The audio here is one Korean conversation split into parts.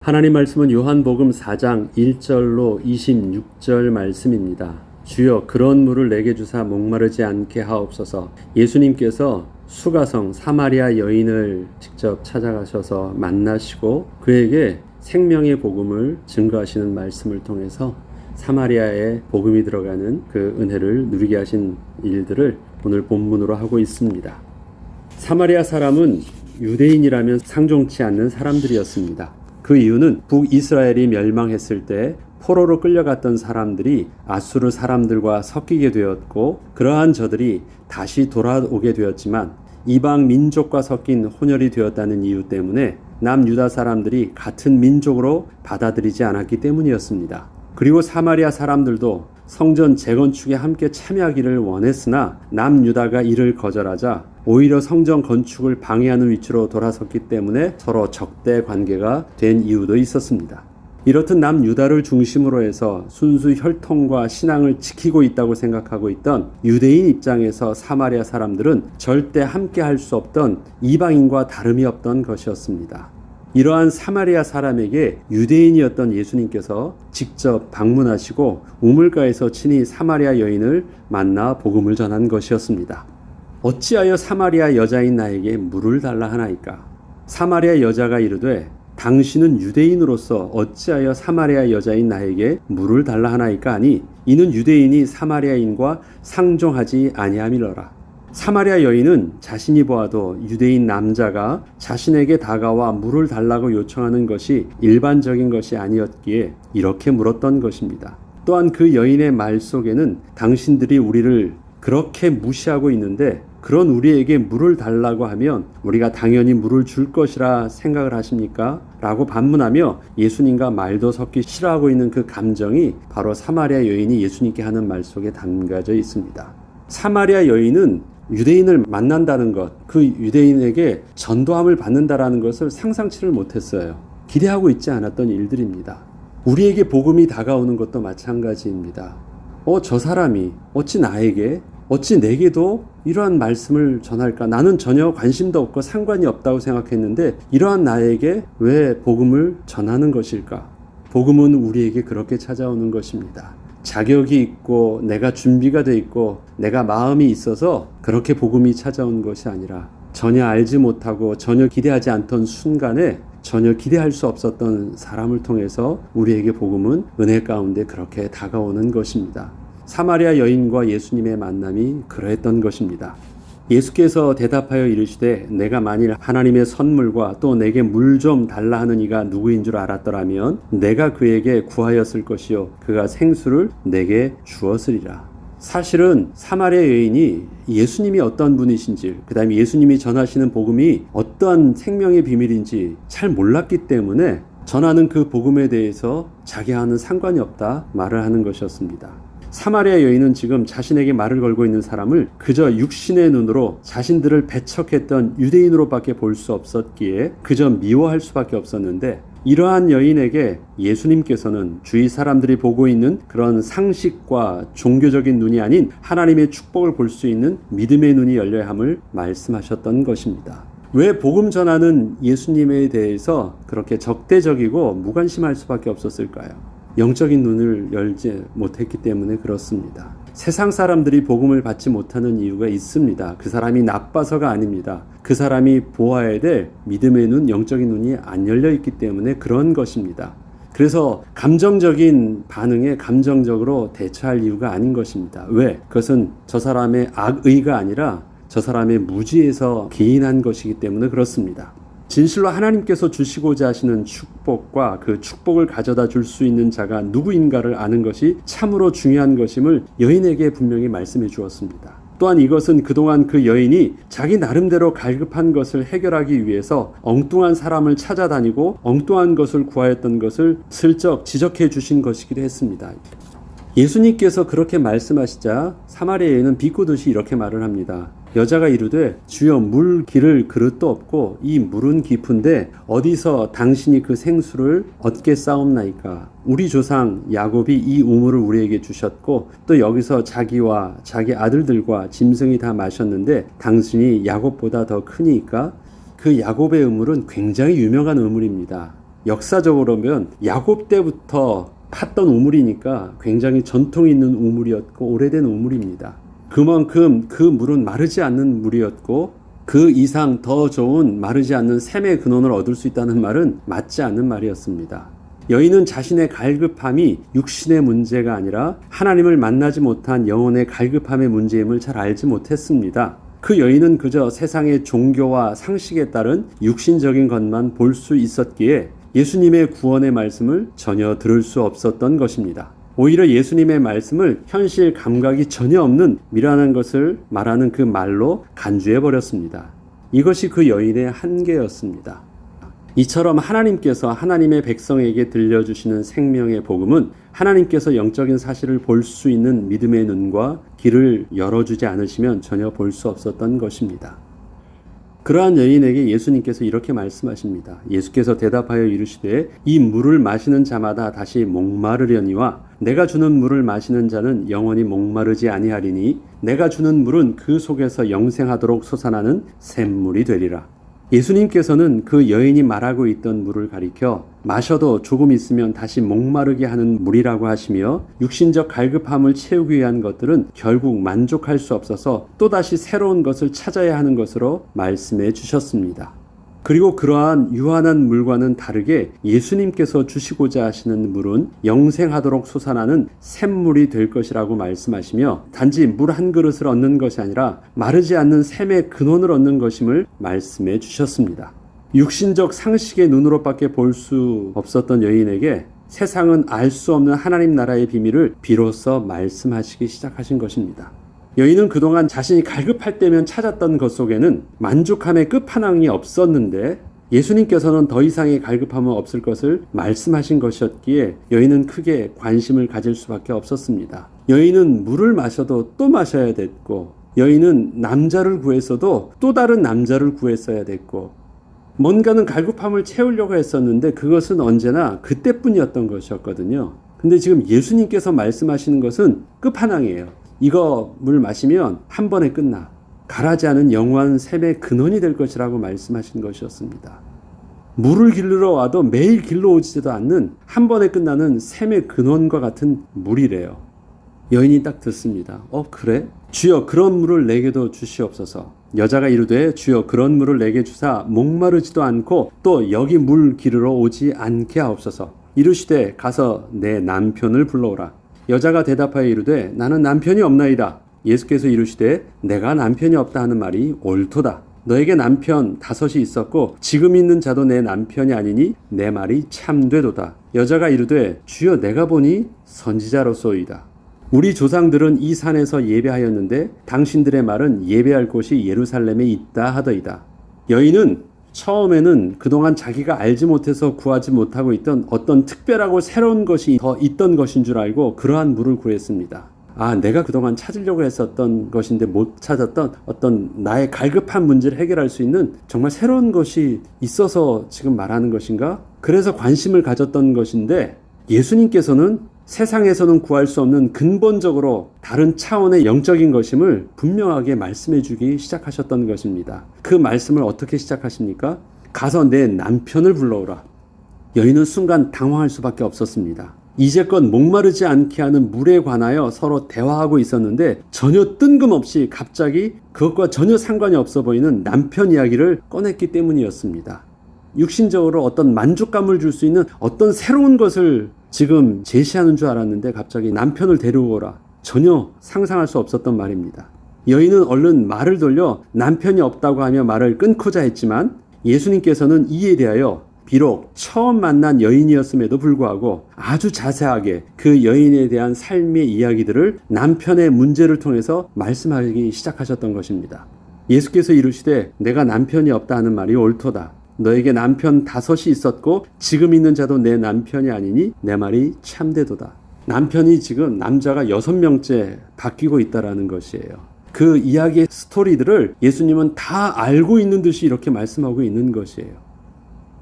하나님 말씀은 요한복음 4장 1절로 26절 말씀입니다. 주여 그런 물을 내게 주사 목마르지 않게 하옵소서. 예수님께서 수가성 사마리아 여인을 직접 찾아가셔서 만나시고 그에게 생명의 복음을 증거하시는 말씀을 통해서 사마리아에 복음이 들어가는 그 은혜를 누리게 하신 일들을 오늘 본문으로 하고 있습니다. 사마리아 사람은 유대인이라면 상종치 않는 사람들이었습니다. 그 이유는 북이스라엘이 멸망했을 때 포로로 끌려갔던 사람들이 아수르 사람들과 섞이게 되었고, 그러한 저들이 다시 돌아오게 되었지만 이방 민족과 섞인 혼혈이 되었다는 이유 때문에 남유다 사람들이 같은 민족으로 받아들이지 않았기 때문이었습니다. 그리고 사마리아 사람들도 성전 재건축에 함께 참여하기를 원했으나 남유다가 이를 거절하자 오히려 성전 건축을 방해하는 위치로 돌아섰기 때문에 서로 적대 관계가 된 이유도 있었습니다. 이렇듯 남유다를 중심으로 해서 순수 혈통과 신앙을 지키고 있다고 생각하고 있던 유대인 입장에서 사마리아 사람들은 절대 함께 할 수 없던 이방인과 다름이 없던 것이었습니다. 이러한 사마리아 사람에게 유대인이었던 예수님께서 직접 방문하시고 우물가에서 친히 사마리아 여인을 만나 복음을 전한 것이었습니다. 어찌하여 사마리아 여자인 나에게 물을 달라 하나이까? 사마리아 여자가 이르되 당신은 유대인으로서 어찌하여 사마리아 여자인 나에게 물을 달라 하나이까 하니 이는 유대인이 사마리아인과 상종하지 아니함이러라. 사마리아 여인은 자신이 보아도 유대인 남자가 자신에게 다가와 물을 달라고 요청하는 것이 일반적인 것이 아니었기에 이렇게 물었던 것입니다. 또한 그 여인의 말 속에는 당신들이 우리를 그렇게 무시하고 있는데 그런 우리에게 물을 달라고 하면 우리가 당연히 물을 줄 것이라 생각을 하십니까? 라고 반문하며 예수님과 말도 섞기 싫어하고 있는 그 감정이 바로 사마리아 여인이 예수님께 하는 말 속에 담겨져 있습니다. 사마리아 여인은 유대인을 만난다는 것, 그 유대인에게 전도함을 받는다라는 것을 상상치를 못했어요. 기대하고 있지 않았던 일들입니다. 우리에게 복음이 다가오는 것도 마찬가지입니다. 저 사람이 어찌 나에게, 어찌 내게도 이러한 말씀을 전할까? 나는 전혀 관심도 없고 상관이 없다고 생각했는데 이러한 나에게 왜 복음을 전하는 것일까? 복음은 우리에게 그렇게 찾아오는 것입니다. 자격이 있고 내가 준비가 돼 있고 내가 마음이 있어서 그렇게 복음이 찾아온 것이 아니라 전혀 알지 못하고 전혀 기대하지 않던 순간에 전혀 기대할 수 없었던 사람을 통해서 우리에게 복음은 은혜 가운데 그렇게 다가오는 것입니다. 사마리아 여인과 예수님의 만남이 그러했던 것입니다. 예수께서 대답하여 이르시되 내가 만일 하나님의 선물과 또 내게 물 좀 달라 하는 이가 누구인 줄 알았더라면 내가 그에게 구하였을 것이요 그가 생수를 내게 주었으리라. 사실은 사마리아 여인이 예수님이 어떤 분이신지, 그 다음에 예수님이 전하시는 복음이 어떠한 생명의 비밀인지 잘 몰랐기 때문에 전하는 그 복음에 대해서 자기와는 상관이 없다 말을 하는 것이었습니다. 사마리아 여인은 지금 자신에게 말을 걸고 있는 사람을 그저 육신의 눈으로 자신들을 배척했던 유대인으로밖에 볼 수 없었기에 그저 미워할 수밖에 없었는데, 이러한 여인에게 예수님께서는 주위 사람들이 보고 있는 그런 상식과 종교적인 눈이 아닌 하나님의 축복을 볼 수 있는 믿음의 눈이 열려야 함을 말씀하셨던 것입니다. 왜 복음 전하는 예수님에 대해서 그렇게 적대적이고 무관심할 수밖에 없었을까요? 영적인 눈을 열지 못했기 때문에 그렇습니다. 세상 사람들이 복음을 받지 못하는 이유가 있습니다. 그 사람이 나빠서가 아닙니다. 그 사람이 보아야 될 믿음의 눈, 영적인 눈이 안 열려 있기 때문에 그런 것입니다. 그래서 감정적인 반응에 감정적으로 대처할 이유가 아닌 것입니다. 왜? 그것은 저 사람의 악의가 아니라 저 사람의 무지에서 기인한 것이기 때문에 그렇습니다. 진실로 하나님께서 주시고자 하시는 축복과 그 축복을 가져다 줄 수 있는 자가 누구인가를 아는 것이 참으로 중요한 것임을 여인에게 분명히 말씀해 주었습니다. 또한 이것은 그동안 그 여인이 자기 나름대로 갈급한 것을 해결하기 위해서 엉뚱한 사람을 찾아다니고 엉뚱한 것을 구하였던 것을 슬쩍 지적해 주신 것이기도 했습니다. 예수님께서 그렇게 말씀하시자 사마리아 여인은 비꼬듯이 이렇게 말을 합니다. 여자가 이르되 주여 물 기를 그릇도 없고 이 물은 깊은데 어디서 당신이 그 생수를 얻겠사옵나이까? 우리 조상 야곱이 이 우물을 우리에게 주셨고 또 여기서 자기와 자기 아들들과 짐승이 다 마셨는데 당신이 야곱보다 더 크니까? 그 야곱의 우물은 굉장히 유명한 우물입니다. 역사적으로 보면 야곱 때부터 팠던 우물이니까 굉장히 전통이 있는 우물이었고 오래된 우물입니다. 그만큼 그 물은 마르지 않는 물이었고 그 이상 더 좋은 마르지 않는 샘의 근원을 얻을 수 있다는 말은 맞지 않는 말이었습니다. 여인은 자신의 갈급함이 육신의 문제가 아니라 하나님을 만나지 못한 영혼의 갈급함의 문제임을 잘 알지 못했습니다. 그 여인은 그저 세상의 종교와 상식에 따른 육신적인 것만 볼 수 있었기에 예수님의 구원의 말씀을 전혀 들을 수 없었던 것입니다. 오히려 예수님의 말씀을 현실 감각이 전혀 없는 미련한 것을 말하는 그 말로 간주해버렸습니다. 이것이 그 여인의 한계였습니다. 이처럼 하나님께서 하나님의 백성에게 들려주시는 생명의 복음은 하나님께서 영적인 사실을 볼 수 있는 믿음의 눈과 길을 열어주지 않으시면 전혀 볼 수 없었던 것입니다. 그러한 여인에게 예수님께서 이렇게 말씀하십니다. 예수께서 대답하여 이르시되 이 물을 마시는 자마다 다시 목마르려니와 내가 주는 물을 마시는 자는 영원히 목마르지 아니하리니 내가 주는 물은 그 속에서 영생하도록 솟아나는 샘물이 되리라. 예수님께서는 그 여인이 말하고 있던 물을 가리켜 마셔도 조금 있으면 다시 목마르게 하는 물이라고 하시며 육신적 갈급함을 채우기 위한 것들은 결국 만족할 수 없어서 또다시 새로운 것을 찾아야 하는 것으로 말씀해 주셨습니다. 그리고 그러한 유한한 물과는 다르게 예수님께서 주시고자 하시는 물은 영생하도록 솟아나는 샘물이 될 것이라고 말씀하시며 단지 물 한 그릇을 얻는 것이 아니라 마르지 않는 샘의 근원을 얻는 것임을 말씀해 주셨습니다. 육신적 상식의 눈으로밖에 볼 수 없었던 여인에게 세상은 알 수 없는 하나님 나라의 비밀을 비로소 말씀하시기 시작하신 것입니다. 여인은 그동안 자신이 갈급할 때면 찾았던 것 속에는 만족함의 끝판왕이 없었는데 예수님께서는 더 이상의 갈급함은 없을 것을 말씀하신 것이었기에 여인은 크게 관심을 가질 수밖에 없었습니다. 여인은 물을 마셔도 또 마셔야 됐고 여인은 남자를 구했어도 또 다른 남자를 구했어야 됐고 뭔가는 갈급함을 채우려고 했었는데 그것은 언제나 그때뿐이었던 것이었거든요. 근데 지금 예수님께서 말씀하시는 것은 끝판왕이에요. 이거 물 마시면 한 번에 끝나. 가라지 않은 영원한 샘의 근원이 될 것이라고 말씀하신 것이었습니다. 물을 길러 와도 매일 길러 오지도 않는 한 번에 끝나는 샘의 근원과 같은 물이래요. 여인이 딱 듣습니다. 그래? 주여 그런 물을 내게도 주시옵소서. 여자가 이르되 주여 그런 물을 내게 주사 목마르지도 않고 또 여기 물 기르러 오지 않게 하옵소서. 이르시되 가서 내 남편을 불러오라. 여자가 대답하여 이르되 나는 남편이 없나이다. 예수께서 이르시되 내가 남편이 없다 하는 말이 옳도다. 너에게 남편 5이 있었고 지금 있는 자도 내 남편이 아니니 내 말이 참되도다. 여자가 이르되 주여 내가 보니 선지자로소이다. 우리 조상들은 이 산에서 예배하였는데 당신들의 말은 예배할 곳이 예루살렘에 있다 하더이다. 여인은 처음에는 그동안 자기가 알지 못해서 구하지 못하고 있던 어떤 특별하고 새로운 것이 더 있던 것인 줄 알고 그러한 물을 구했습니다. 내가 그동안 찾으려고 했었던 것인데 못 찾았던 어떤 나의 갈급한 문제를 해결할 수 있는 정말 새로운 것이 있어서 지금 말하는 것인가? 그래서 관심을 가졌던 것인데 예수님께서는 세상에서는 구할 수 없는 근본적으로 다른 차원의 영적인 것임을 분명하게 말씀해 주기 시작하셨던 것입니다. 그 말씀을 어떻게 시작하십니까? 가서 내 남편을 불러오라. 여인은 순간 당황할 수밖에 없었습니다. 이제껏 목마르지 않게 하는 물에 관하여 서로 대화하고 있었는데 전혀 뜬금없이 갑자기 그것과 전혀 상관이 없어 보이는 남편 이야기를 꺼냈기 때문이었습니다. 육신적으로 어떤 만족감을 줄 수 있는 어떤 새로운 것을 지금 제시하는 줄 알았는데 갑자기 남편을 데려오라. 전혀 상상할 수 없었던 말입니다. 여인은 얼른 말을 돌려 남편이 없다고 하며 말을 끊고자 했지만 예수님께서는 이에 대하여 비록 처음 만난 여인이었음에도 불구하고 아주 자세하게 그 여인에 대한 삶의 이야기들을 남편의 문제를 통해서 말씀하기 시작하셨던 것입니다. 예수께서 이르시되 내가 남편이 없다 하는 말이 옳도다. 너에게 남편 5이 있었고 지금 있는 자도 내 남편이 아니니 내 말이 참되도다. 남편이 지금 남자가 6명째 바뀌고 있다라는 것이에요. 그 이야기의 스토리들을 예수님은 다 알고 있는 듯이 이렇게 말씀하고 있는 것이에요.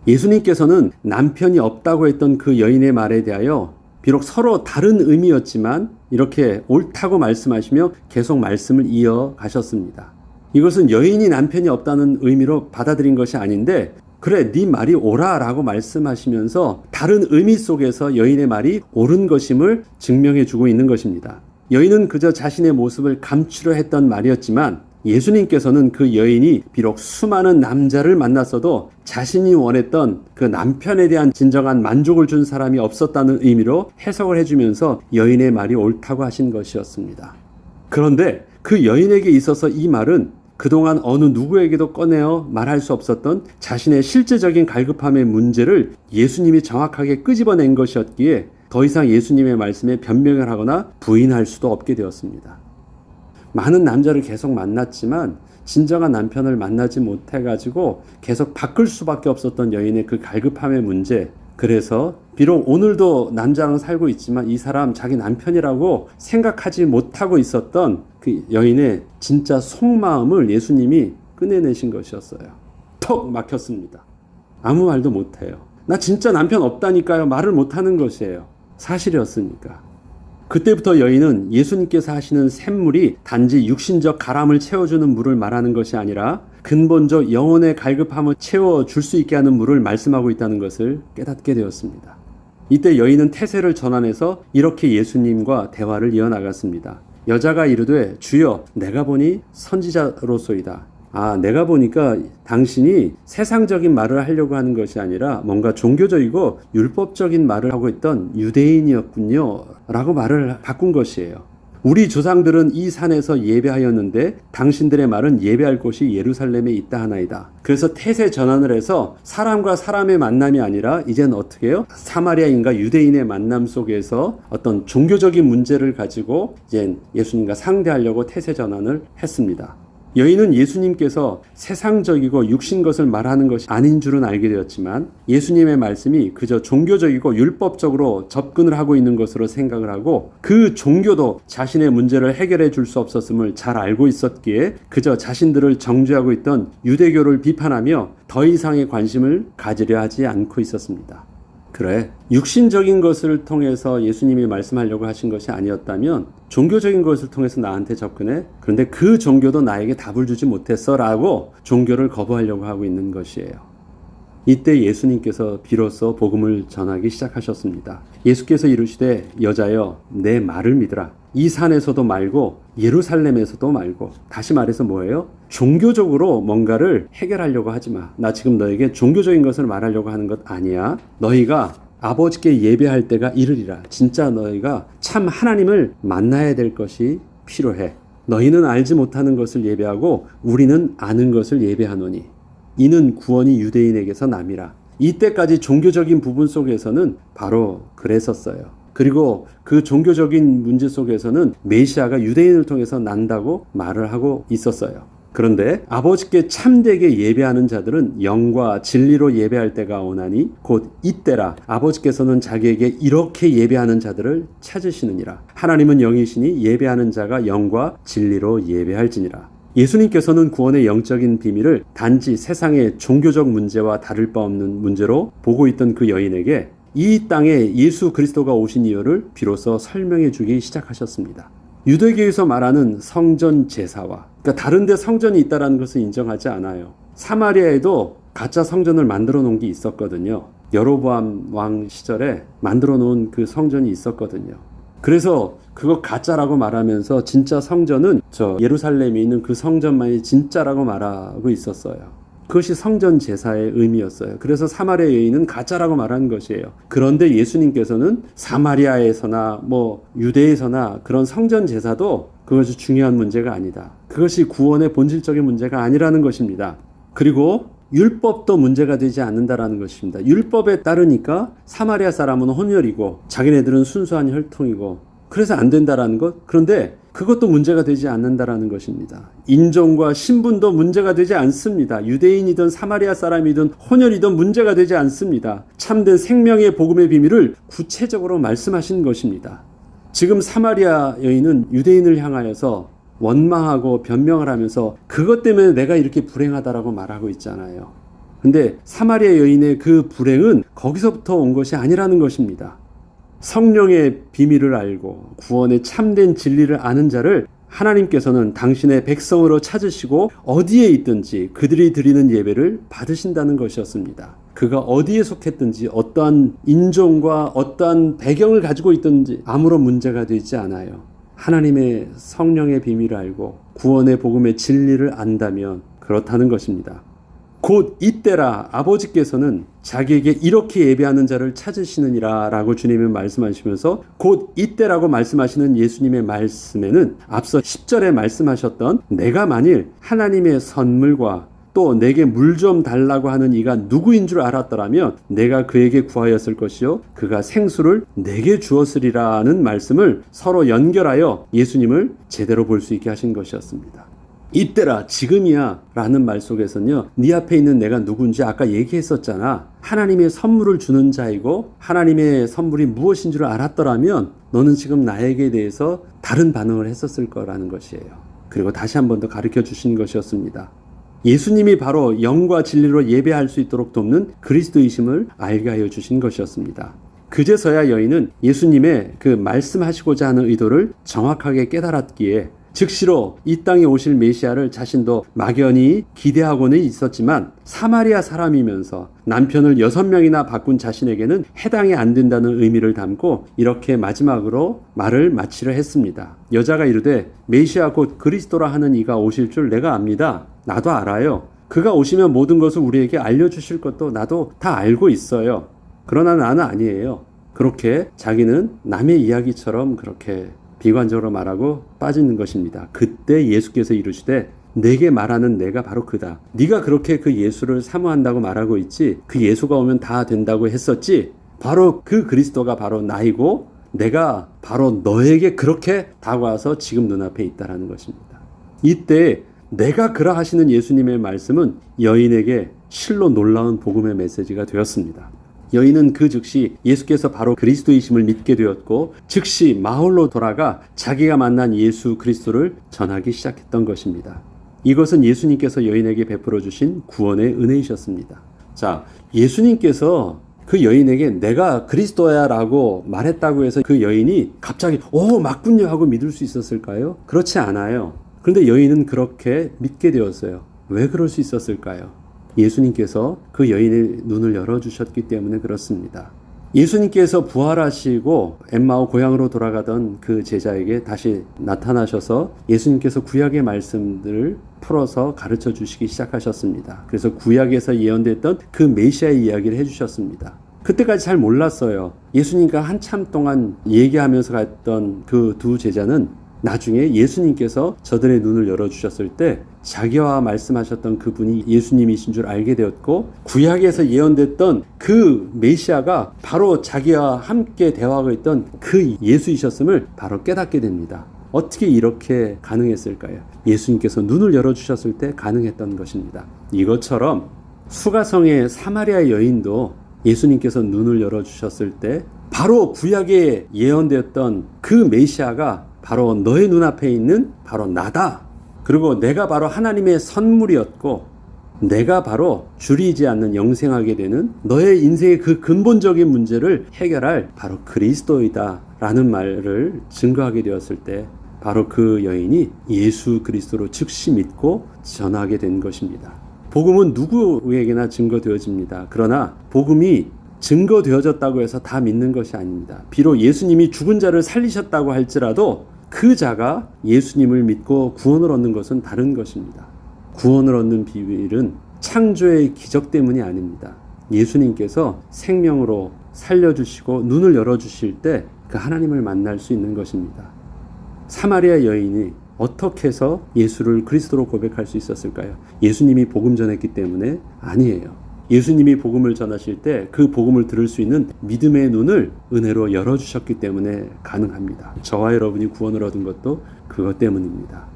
예수님께서는 남편이 없다고 했던 그 여인의 말에 대하여 비록 서로 다른 의미였지만 이렇게 옳다고 말씀하시며 계속 말씀을 이어가셨습니다. 이것은 여인이 남편이 없다는 의미로 받아들인 것이 아닌데 그래, 네 말이 옳아라고 말씀하시면서 다른 의미 속에서 여인의 말이 옳은 것임을 증명해 주고 있는 것입니다. 여인은 그저 자신의 모습을 감추려 했던 말이었지만 예수님께서는 그 여인이 비록 수많은 남자를 만났어도 자신이 원했던 그 남편에 대한 진정한 만족을 준 사람이 없었다는 의미로 해석을 해주면서 여인의 말이 옳다고 하신 것이었습니다. 그런데 그 여인에게 있어서 이 말은 그동안 어느 누구에게도 꺼내어 말할 수 없었던 자신의 실제적인 갈급함의 문제를 예수님이 정확하게 끄집어낸 것이었기에 더 이상 예수님의 말씀에 변명을 하거나 부인할 수도 없게 되었습니다. 많은 남자를 계속 만났지만 진정한 남편을 만나지 못해가지고 계속 바꿀 수밖에 없었던 여인의 그 갈급함의 문제, 그래서 비록 오늘도 남자랑 살고 있지만 이 사람 자기 남편이라고 생각하지 못하고 있었던 그 여인의 진짜 속마음을 예수님이 꺼내내신 것이었어요. 턱 막혔습니다. 아무 말도 못해요. 나 진짜 남편 없다니까요. 말을 못하는 것이에요. 사실이었으니까. 그때부터 여인은 예수님께서 하시는 샘물이 단지 육신적 가람을 채워주는 물을 말하는 것이 아니라 근본적 영혼의 갈급함을 채워줄 수 있게 하는 물을 말씀하고 있다는 것을 깨닫게 되었습니다. 이때 여인은 태세를 전환해서 이렇게 예수님과 대화를 이어나갔습니다. 여자가 이르되 주여 내가 보니 선지자로소이다. 내가 보니까 당신이 세상적인 말을 하려고 하는 것이 아니라 뭔가 종교적이고 율법적인 말을 하고 있던 유대인이었군요 라고 말을 바꾼 것이에요. 우리 조상들은 이 산에서 예배하였는데 당신들의 말은 예배할 곳이 예루살렘에 있다 하나이다. 그래서 태세 전환을 해서 사람과 사람의 만남이 아니라 이제는 어떻게 해요? 사마리아인과 유대인의 만남 속에서 어떤 종교적인 문제를 가지고 이제 예수님과 상대하려고 태세 전환을 했습니다. 여인은 예수님께서 세상적이고 육신 것을 말하는 것이 아닌 줄은 알게 되었지만 예수님의 말씀이 그저 종교적이고 율법적으로 접근을 하고 있는 것으로 생각을 하고 그 종교도 자신의 문제를 해결해 줄 수 없었음을 잘 알고 있었기에 그저 자신들을 정죄하고 있던 유대교를 비판하며 더 이상의 관심을 가지려 하지 않고 있었습니다. 그래, 육신적인 것을 통해서 예수님이 말씀하려고 하신 것이 아니었다면 종교적인 것을 통해서 나한테 접근해. 그런데 그 종교도 나에게 답을 주지 못했어 라고 종교를 거부하려고 하고 있는 것이에요. 이때 예수님께서 비로소 복음을 전하기 시작하셨습니다. 예수께서 이르시되 여자여 내 말을 믿으라. 이 산에서도 말고 예루살렘에서도 말고, 다시 말해서 뭐예요? 종교적으로 뭔가를 해결하려고 하지 마. 나 지금 너에게 종교적인 것을 말하려고 하는 것 아니야. 너희가 아버지께 예배할 때가 이르리라. 진짜 너희가 참 하나님을 만나야 될 것이 필요해. 너희는 알지 못하는 것을 예배하고 우리는 아는 것을 예배하노니 이는 구원이 유대인에게서 남이라. 이때까지 종교적인 부분 속에서는 바로 그랬었어요. 그리고 그 종교적인 문제 속에서는 메시아가 유대인을 통해서 난다고 말을 하고 있었어요. 그런데 아버지께 참되게 예배하는 자들은 영과 진리로 예배할 때가 오나니 곧 이때라. 아버지께서는 자기에게 이렇게 예배하는 자들을 찾으시느니라. 하나님은 영이시니 예배하는 자가 영과 진리로 예배할지니라. 예수님께서는 구원의 영적인 비밀을 단지 세상의 종교적 문제와 다를 바 없는 문제로 보고 있던 그 여인에게 이 땅에 예수 그리스도가 오신 이유를 비로소 설명해 주기 시작하셨습니다. 유대교에서 말하는 성전 제사와, 그러니까 다른 데 성전이 있다는 것을 인정하지 않아요. 사마리아에도 가짜 성전을 만들어 놓은 게 있었거든요. 여로보암 왕 시절에 만들어 놓은 그 성전이 있었거든요. 그래서 그거 가짜라고 말하면서 진짜 성전은 저 예루살렘에 있는 그 성전만이 진짜라고 말하고 있었어요. 그것이 성전 제사의 의미였어요. 그래서 사마리아 여인은 가짜라고 말하는 것이에요. 그런데 예수님께서는 사마리아에서나 유대에서나 그런 성전 제사도 그것이 중요한 문제가 아니다. 그것이 구원의 본질적인 문제가 아니라는 것입니다. 그리고 율법도 문제가 되지 않는다라는 것입니다. 율법에 따르니까 사마리아 사람은 혼혈이고 자기네들은 순수한 혈통이고 그래서 안 된다라는 것. 그런데 그것도 문제가 되지 않는다라는 것입니다. 인종과 신분도 문제가 되지 않습니다. 유대인이든 사마리아 사람이든 혼혈이든 문제가 되지 않습니다. 참된 생명의 복음의 비밀을 구체적으로 말씀하신 것입니다. 지금 사마리아 여인은 유대인을 향하여서 원망하고 변명을 하면서 그것 때문에 내가 이렇게 불행하다라고 말하고 있잖아요. 근데 사마리아 여인의 그 불행은 거기서부터 온 것이 아니라는 것입니다. 성령의 비밀을 알고 구원의 참된 진리를 아는 자를 하나님께서는 당신의 백성으로 찾으시고 어디에 있든지 그들이 드리는 예배를 받으신다는 것이었습니다. 그가 어디에 속했든지 어떠한 인종과 어떠한 배경을 가지고 있든지 아무런 문제가 되지 않아요. 하나님의 성령의 비밀을 알고 구원의 복음의 진리를 안다면 그렇다는 것입니다. 곧 이때라 아버지께서는 자기에게 이렇게 예배하는 자를 찾으시느니라 라고 주님은 말씀하시면서 곧 이때라고 말씀하시는 예수님의 말씀에는 앞서 10절에 말씀하셨던 내가 만일 하나님의 선물과 또 내게 물 좀 달라고 하는 이가 누구인 줄 알았더라면 내가 그에게 구하였을 것이요 그가 생수를 내게 주었으리라는 말씀을 서로 연결하여 예수님을 제대로 볼 수 있게 하신 것이었습니다. 이때라 지금이야 라는 말 속에서는요 네 앞에 있는 내가 누군지 아까 얘기했었잖아. 하나님의 선물을 주는 자이고 하나님의 선물이 무엇인 줄 알았더라면 너는 지금 나에게 대해서 다른 반응을 했었을 거라는 것이에요. 그리고 다시 한 번 더 가르쳐 주신 것이었습니다. 예수님이 바로 영과 진리로 예배할 수 있도록 돕는 그리스도이심을 알게 하여 주신 것이었습니다. 그제서야 여인은 예수님의 그 말씀하시고자 하는 의도를 정확하게 깨달았기에 즉시로 이 땅에 오실 메시아를 자신도 막연히 기대하고는 있었지만 사마리아 사람이면서 남편을 6명이나 바꾼 자신에게는 해당이 안 된다는 의미를 담고 이렇게 마지막으로 말을 마치려 했습니다. 여자가 이르되 메시아 곧 그리스도라 하는 이가 오실 줄 내가 압니다. 나도 알아요. 그가 오시면 모든 것을 우리에게 알려주실 것도 나도 다 알고 있어요. 그러나 나는 아니에요. 그렇게 자기는 남의 이야기처럼 그렇게 비관적으로 말하고 빠지는 것입니다. 그때 예수께서 이르시되 내게 말하는 내가 바로 그다. 네가 그렇게 그 예수를 사모한다고 말하고 있지 그 예수가 오면 다 된다고 했었지. 바로 그 그리스도가 바로 나이고 내가 바로 너에게 그렇게 다가와서 지금 눈앞에 있다라는 것입니다. 이때 내가 그라 하시는 예수님의 말씀은 여인에게 실로 놀라운 복음의 메시지가 되었습니다. 여인은 그 즉시 예수께서 바로 그리스도이심을 믿게 되었고 즉시 마을로 돌아가 자기가 만난 예수 그리스도를 전하기 시작했던 것입니다. 이것은 예수님께서 여인에게 베풀어 주신 구원의 은혜이셨습니다. 자, 예수님께서 그 여인에게 내가 그리스도야 라고 말했다고 해서 그 여인이 갑자기 맞군요 하고 믿을 수 있었을까요? 그렇지 않아요. 그런데 여인은 그렇게 믿게 되었어요. 왜 그럴 수 있었을까요? 예수님께서 그 여인의 눈을 열어주셨기 때문에 그렇습니다. 예수님께서 부활하시고 엠마오 고향으로 돌아가던 그 제자에게 다시 나타나셔서 예수님께서 구약의 말씀들을 풀어서 가르쳐 주시기 시작하셨습니다. 그래서 구약에서 예언됐던 그 메시아의 이야기를 해주셨습니다. 그때까지 잘 몰랐어요. 예수님과 한참 동안 얘기하면서 갔던 그 두 제자는 나중에 예수님께서 저들의 눈을 열어주셨을 때 자기와 말씀하셨던 그분이 예수님이신 줄 알게 되었고 구약에서 예언됐던 그 메시아가 바로 자기와 함께 대화하고 있던 그 예수이셨음을 바로 깨닫게 됩니다. 어떻게 이렇게 가능했을까요? 예수님께서 눈을 열어주셨을 때 가능했던 것입니다. 이것처럼 수가성의 사마리아 여인도 예수님께서 눈을 열어주셨을 때 바로 구약에 예언되었던 그 메시아가 바로 너의 눈앞에 있는 바로 나다. 그리고 내가 바로 하나님의 선물이었고 내가 바로 줄이지 않는 영생하게 되는 너의 인생의 그 근본적인 문제를 해결할 바로 그리스도이다 라는 말을 증거하게 되었을 때 바로 그 여인이 예수 그리스도로 즉시 믿고 전하게 된 것입니다. 복음은 누구에게나 증거되어집니다. 그러나 복음이 증거되어졌다고 해서 다 믿는 것이 아닙니다. 비록 예수님이 죽은 자를 살리셨다고 할지라도 그 자가 예수님을 믿고 구원을 얻는 것은 다른 것입니다. 구원을 얻는 비밀은 창조의 기적 때문이 아닙니다. 예수님께서 생명으로 살려주시고 눈을 열어주실 때 그 하나님을 만날 수 있는 것입니다. 사마리아 여인이 어떻게 해서 예수를 그리스도로 고백할 수 있었을까요? 예수님이 복음 전했기 때문에 아니에요. 예수님이 복음을 전하실 때 그 복음을 들을 수 있는 믿음의 눈을 은혜로 열어주셨기 때문에 가능합니다. 저와 여러분이 구원을 얻은 것도 그것 때문입니다.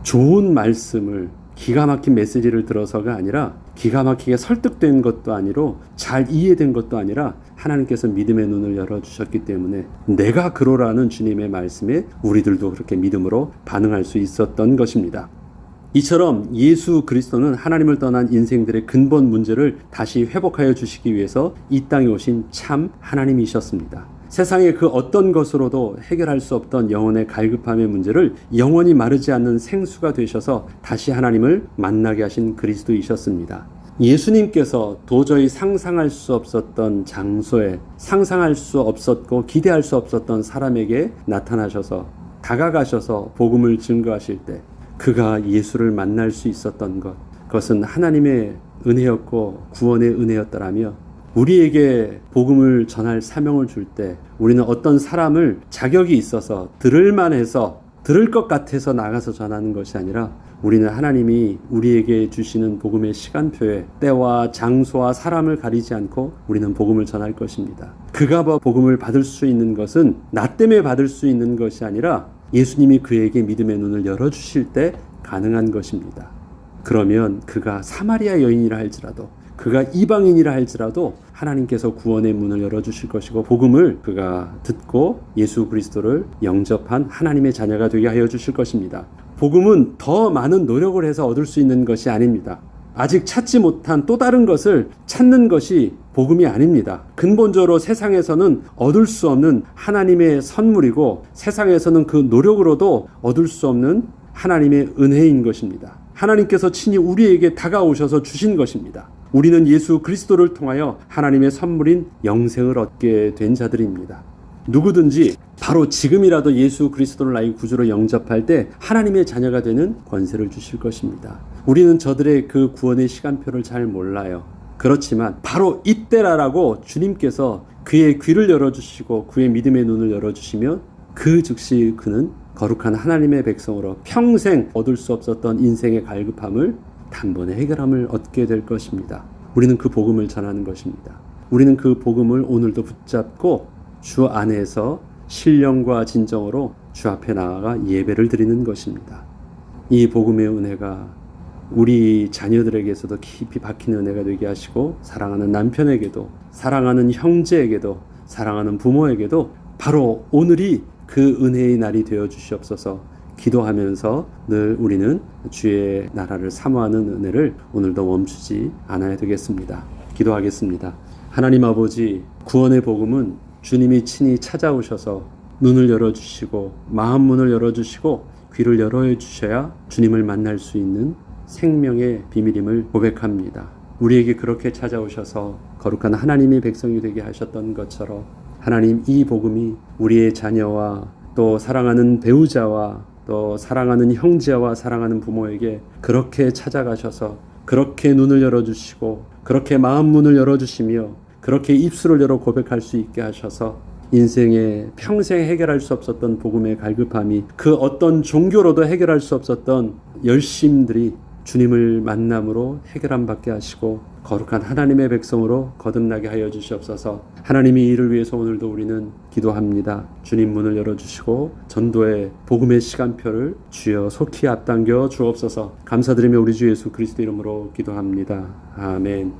좋은 말씀을 기가 막힌 메시지를 들어서가 아니라 기가 막히게 설득된 것도 아니로 잘 이해된 것도 아니라 하나님께서 믿음의 눈을 열어주셨기 때문에 내가 그러라는 주님의 말씀에 우리들도 그렇게 믿음으로 반응할 수 있었던 것입니다. 이처럼 예수 그리스도는 하나님을 떠난 인생들의 근본 문제를 다시 회복하여 주시기 위해서 이 땅에 오신 참 하나님이셨습니다. 세상의 그 어떤 것으로도 해결할 수 없던 영혼의 갈급함의 문제를 영원히 마르지 않는 생수가 되셔서 다시 하나님을 만나게 하신 그리스도이셨습니다. 예수님께서 도저히 상상할 수 없었던 장소에 상상할 수 없었고 기대할 수 없었던 사람에게 나타나셔서 다가가셔서 복음을 증거하실 때 그가 예수를 만날 수 있었던 것, 그것은 하나님의 은혜였고 구원의 은혜였더라며 우리에게 복음을 전할 사명을 줄 때 우리는 어떤 사람을 자격이 있어서 들을 만해서 들을 것 같아서 나가서 전하는 것이 아니라 우리는 하나님이 우리에게 주시는 복음의 시간표에 때와 장소와 사람을 가리지 않고 우리는 복음을 전할 것입니다. 그가 복음을 받을 수 있는 것은 나 때문에 받을 수 있는 것이 아니라 예수님이 그에게 믿음의 눈을 열어주실 때 가능한 것입니다. 그러면 그가 사마리아 여인이라 할지라도 그가 이방인이라 할지라도 하나님께서 구원의 문을 열어주실 것이고 복음을 그가 듣고 예수 그리스도를 영접한 하나님의 자녀가 되게 하여 주실 것입니다. 복음은 더 많은 노력을 해서 얻을 수 있는 것이 아닙니다. 아직 찾지 못한 또 다른 것을 찾는 것이 복음이 아닙니다. 근본적으로 세상에서는 얻을 수 없는 하나님의 선물이고 세상에서는 그 노력으로도 얻을 수 없는 하나님의 은혜인 것입니다. 하나님께서 친히 우리에게 다가오셔서 주신 것입니다. 우리는 예수 그리스도를 통하여 하나님의 선물인 영생을 얻게 된 자들입니다. 누구든지 바로 지금이라도 예수 그리스도를 나의 구주로 영접할 때 하나님의 자녀가 되는 권세를 주실 것입니다. 우리는 저들의 그 구원의 시간표를 잘 몰라요. 그렇지만 바로 이때라라고 주님께서 그의 귀를 열어주시고 그의 믿음의 눈을 열어주시면 그 즉시 그는 거룩한 하나님의 백성으로 평생 얻을 수 없었던 인생의 갈급함을 단번에 해결함을 얻게 될 것입니다. 우리는 그 복음을 전하는 것입니다. 우리는 그 복음을 오늘도 붙잡고 주 안에서 신령과 진정으로 주 앞에 나아가 예배를 드리는 것입니다. 이 복음의 은혜가 우리 자녀들에게서도 깊이 박히는 은혜가 되게 하시고 사랑하는 남편에게도 사랑하는 형제에게도 사랑하는 부모에게도 바로 오늘이 그 은혜의 날이 되어 주시옵소서. 기도하면서 늘 우리는 주의 나라를 사모하는 은혜를 오늘도 멈추지 않아야 되겠습니다. 기도하겠습니다. 하나님 아버지, 구원의 복음은 주님이 친히 찾아오셔서 눈을 열어주시고 마음 문을 열어주시고 귀를 열어주셔야 주님을 만날 수 있는 생명의 비밀임을 고백합니다. 우리에게 그렇게 찾아오셔서 거룩한 하나님의 백성이 되게 하셨던 것처럼 하나님, 이 복음이 우리의 자녀와 또 사랑하는 배우자와 또 사랑하는 형제와 사랑하는 부모에게 그렇게 찾아가셔서 그렇게 눈을 열어주시고 그렇게 마음 문을 열어주시며 그렇게 입술을 열어 고백할 수 있게 하셔서 인생에 평생 해결할 수 없었던 복음의 갈급함이 그 어떤 종교로도 해결할 수 없었던 열심들이 주님을 만남으로 해결함 받게 하시고 거룩한 하나님의 백성으로 거듭나게 하여 주시옵소서. 하나님이 이를 위해서 오늘도 우리는 기도합니다. 주님 문을 열어주시고 전도의 복음의 시간표를 주여 속히 앞당겨 주옵소서. 감사드리며 우리 주 예수 그리스도 이름으로 기도합니다. 아멘.